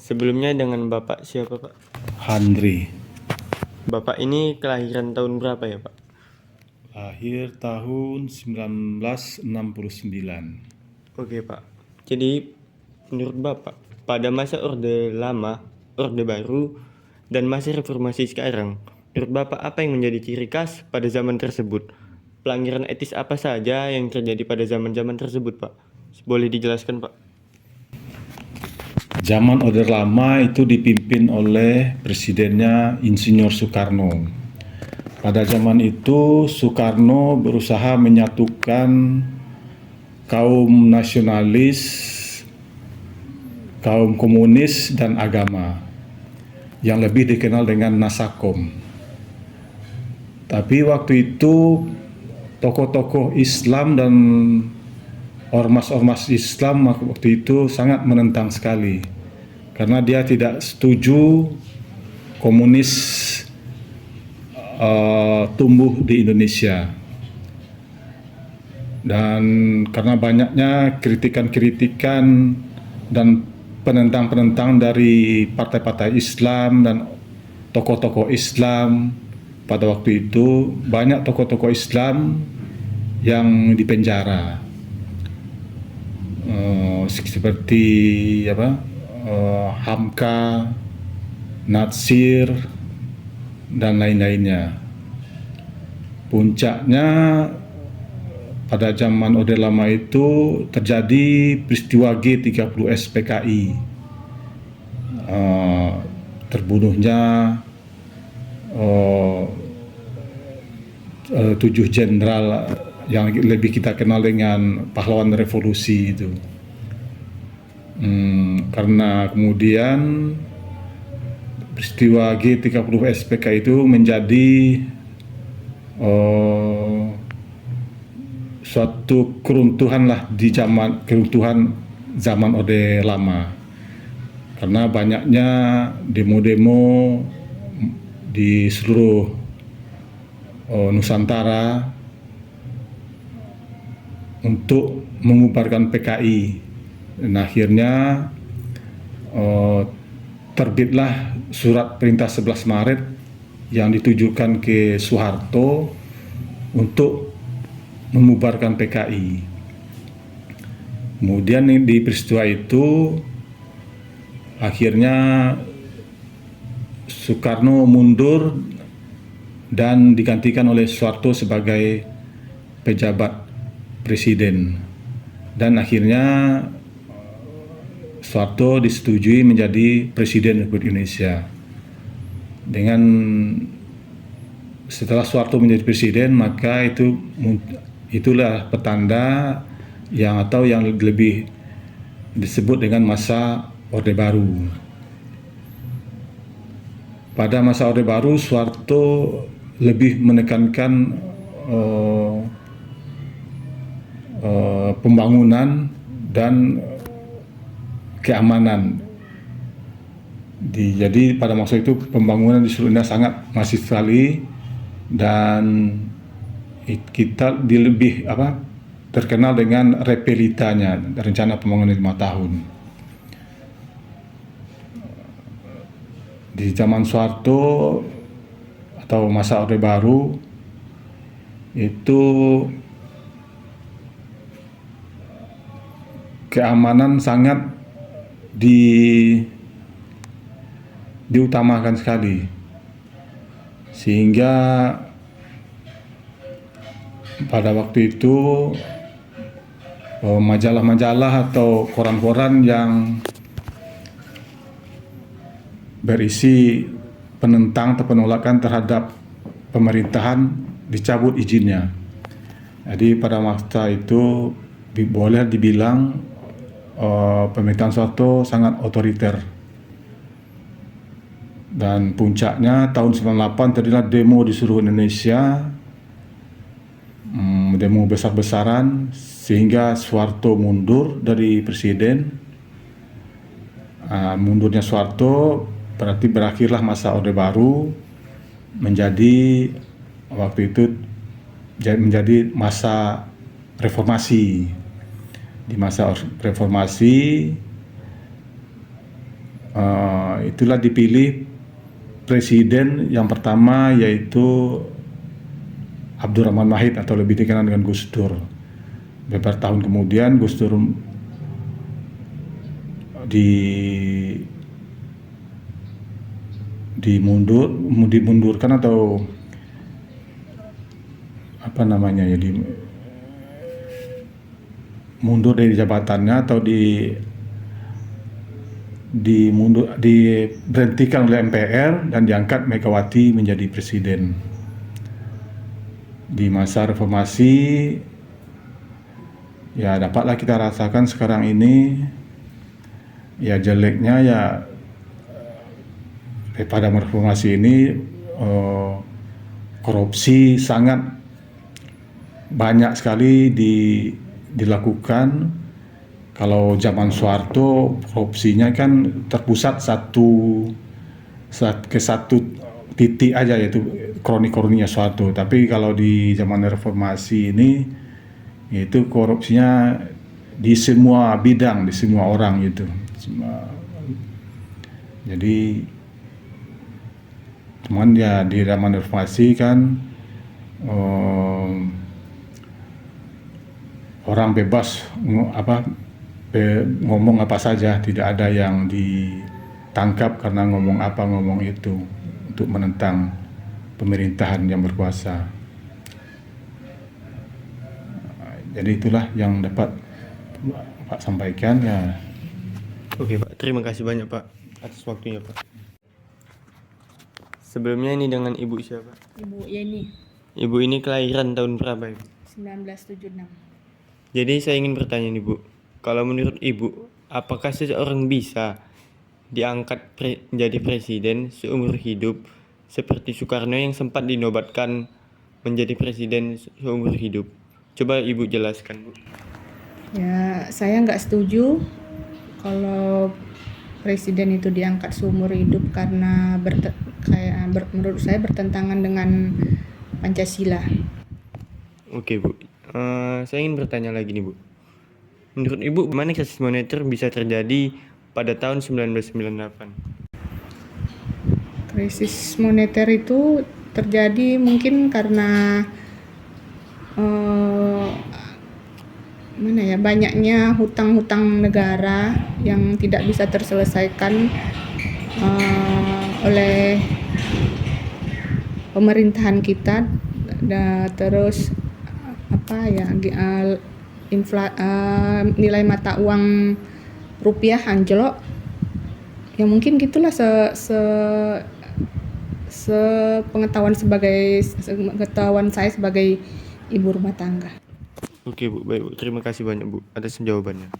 Sebelumnya dengan Bapak siapa, Pak? Handri, Bapak ini kelahiran tahun berapa ya, Pak? lahir tahun 1969. Oke, Pak. Jadi, menurut Bapak, pada masa Orde Lama, Orde Baru, dan masa reformasi sekarang, menurut Bapak apa yang menjadi ciri khas pada zaman tersebut? Pelanggaran etis apa saja yang terjadi pada zaman-zaman tersebut, Pak? Boleh dijelaskan, Pak? Zaman Orde Lama itu dipimpin oleh presidennya Insinyur Soekarno. Pada zaman itu Soekarno berusaha menyatukan kaum nasionalis, kaum komunis, dan agama yang lebih dikenal dengan Nasakom. Tapi waktu itu tokoh-tokoh Islam dan ormas-ormas Islam waktu itu sangat menentang sekali karena dia tidak setuju komunis tumbuh di Indonesia, dan karena banyaknya kritikan-kritikan dan penentang-penentang dari partai-partai Islam dan tokoh-tokoh Islam pada waktu itu, banyak tokoh-tokoh Islam yang dipenjara. Seperti Hamka, Natsir, dan lain-lainnya. Puncaknya pada zaman Orde Lama itu terjadi peristiwa G30 SPKI, terbunuhnya 7 jenderal yang lebih kita kenal dengan pahlawan revolusi itu. Karena kemudian peristiwa G30 SPK itu menjadi suatu keruntuhan lah di keruntuhan zaman Orde Lama, karena banyaknya demo-demo di seluruh Nusantara untuk mengubarkan PKI. Dan akhirnya terbitlah surat perintah 11 Maret yang ditujukan ke Soeharto untuk membubarkan PKI. Kemudian di peristiwa itu akhirnya Soekarno mundur dan digantikan oleh Soeharto sebagai pejabat presiden, dan akhirnya Soeharto disetujui menjadi Presiden Republik Indonesia. Setelah Soeharto menjadi presiden, maka itulah petanda yang lebih disebut dengan masa Orde Baru. Pada masa Orde Baru, Soeharto lebih menekankan pembangunan dan keamanan. Jadi pada masa itu pembangunan di seluruh Indonesia sangat masif sekali, dan kita lebih terkenal dengan repelitanya, rencana pembangunan 5 tahun. Di zaman Soeharto atau masa Orde Baru itu keamanan sangat diutamakan sekali, sehingga pada waktu itu majalah-majalah atau koran-koran yang berisi penentang atau penolakan terhadap pemerintahan dicabut izinnya. Jadi pada masa itu boleh dibilang pemerintahan Soeharto sangat otoriter. Dan puncaknya tahun 98 terjadilah demo di seluruh Indonesia, demo besar-besaran, sehingga Soeharto mundur dari presiden. Mundurnya Soeharto berarti berakhirlah masa Orde Baru, waktu itu menjadi masa reformasi. Di masa reformasi itulah dipilih presiden yang pertama, yaitu Abdurrahman Wahid atau lebih dikenal dengan Gus Dur. Beberapa tahun kemudian Gus Dur dimundurkan atau apa namanya ya, mundur dari jabatannya atau diberhentikan oleh MPR dan diangkat Megawati menjadi presiden. Di masa reformasi ya dapatlah kita rasakan sekarang ini ya jeleknya ya pada reformasi ini korupsi sangat banyak sekali dilakukan. Kalau zaman Soeharto korupsinya kan terpusat ke satu titik aja, yaitu kroni-kroninya Soeharto. Tapi kalau di zaman reformasi ini itu korupsinya di semua bidang, di semua orang gitu. Jadi cuman ya di zaman reformasi kan orang bebas ngomong apa saja, tidak ada yang ditangkap karena ngomong apa ngomong itu untuk menentang pemerintahan yang berkuasa. Jadi itulah yang dapat Pak sampaikan ya. Oke Pak, terima kasih banyak Pak atas waktunya Pak. Sebelumnya ini dengan Ibu siapa? Ibu Yeni, Ibu ini kelahiran tahun berapa Ibu? 1976. Jadi saya ingin bertanya nih Bu, kalau menurut Ibu, apakah seseorang bisa diangkat menjadi presiden seumur hidup seperti Soekarno yang sempat dinobatkan menjadi presiden seumur hidup? Coba Ibu jelaskan Bu. Ya, saya nggak setuju kalau presiden itu diangkat seumur hidup karena menurut saya bertentangan dengan Pancasila. Oke Bu, saya ingin bertanya lagi nih Bu. Menurut Ibu, bagaimana krisis moneter bisa terjadi pada tahun 1998? Krisis moneter itu terjadi mungkin karena banyaknya hutang-hutang negara yang tidak bisa terselesaikan oleh pemerintahan kita, terus nilai mata uang rupiah anjlok. Ya mungkin gitulah pengetahuan saya sebagai ibu rumah tangga. Oke Bu, baik Bu. Terima kasih banyak Bu atas jawabannya.